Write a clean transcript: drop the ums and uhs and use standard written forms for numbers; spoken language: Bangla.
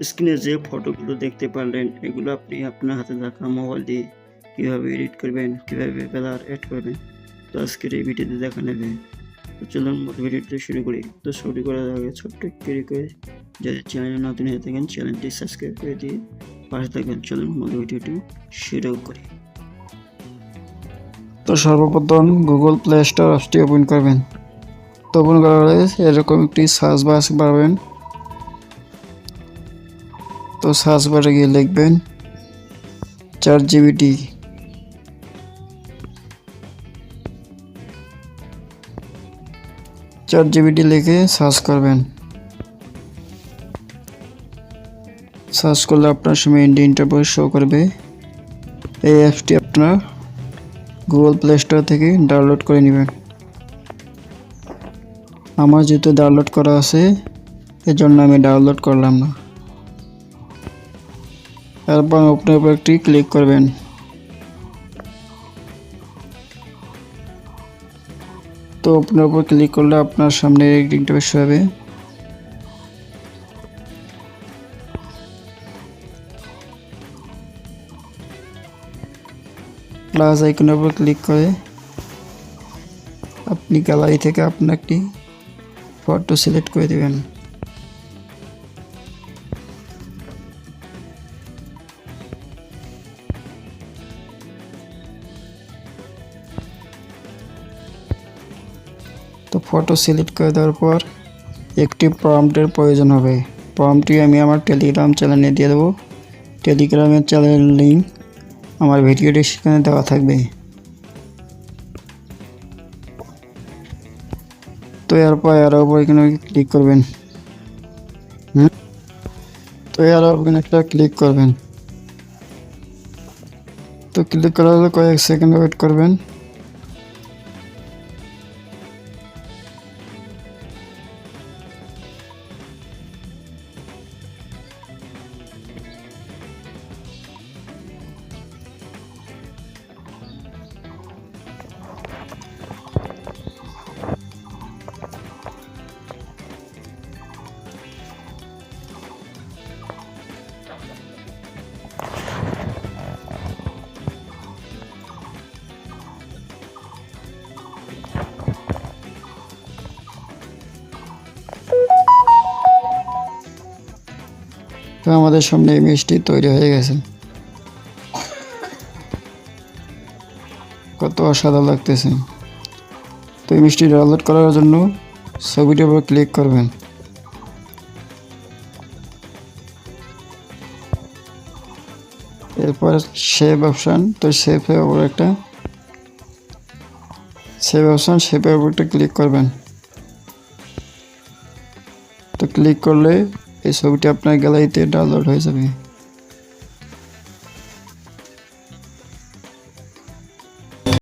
স্ক্রিনে যে ফটোগুলো দেখতে পারলেন এগুলো আপনি আপনার হাতে থাকা মোবাইল দিয়ে কীভাবে এডিট করবেন, কীভাবে কালার অ্যাড করবেন, তো আজকের এই ভিডিওতে দেখা নেবে। তো চলুন ভিডিওটি শুরু করি। তো শুরু করার আগে ছোট্ট একটি রিকোয়েস্ট, যদি চ্যানেলে নতুন হয়ে থাকেন চ্যানেলটি সাবস্ক্রাইব করে দিয়ে পাশে থাকবেন। চলুন ভিডিওটি শুরু করি। তো সর্বপ্রথম গুগল প্লে স্টোর অ্যাপটি ওপেন করবেন। তো ওপেন করার পরে এরকম একটি সার্চ বার পাবেন। তো সার্চ বারে গিয়ে লিখবেন ChatGPT। ChatGPT লিখে সার্চ করবেন। সার্চ করলে আপনার সামনে ইন্টারফেস শো করবে। এই অ্যাপটি আপনার গুগল প্লে স্টোর থেকে ডাউনলোড করে নেবেন। আমার যেহেতু ডাউনলোড করা আছে এজন্য আমি ডাউনলোড করলাম না। এরপর ওপেনের উপর একটি ক্লিক করবেন। তো ওপেনের উপর ক্লিক করলে আপনার সামনে একটি ইন্টারফেস হবে। প্লাস আইকনের উপর ক্লিক করে আপনি গ্যালারি থেকে আপনার একটি ফটো সিলেক্ট করে দেবেন। তো ফটো সিলেক্ট করে দেওয়ার পর একটি প্রম্পটের প্রয়োজন হবে। প্রম্পটটি আমি আমার টেলিগ্রাম চ্যানেলে দিয়ে দেবো। টেলিগ্রামের চ্যানেলের লিঙ্ক আমার ভিডিও ডেসক্রিপশনে দেওয়া থাকবে। তো এরপর এর উপর এখানে ক্লিক করবেন। তো এর এখানে একটা ক্লিক করবেন। তো ক্লিক করার পর কয়েক সেকেন্ড ওয়েট করবেন। তো আমাদের সামনে ইমেজটি তৈরি হয়ে গেছে। কত অসাধারণ লাগতেছে। তো ইমেজটি ডাউনলোড করার জন্য ছবিটির উপর ক্লিক করবেন। এরপর সেভ অপশান, তো সেভের উপর একটা সেভের উপর একটা ক্লিক করবেন। তো ক্লিক করলে এই ছবিটি আপনার গ্যালারিতে ডাউনলোড হয়ে যাবে।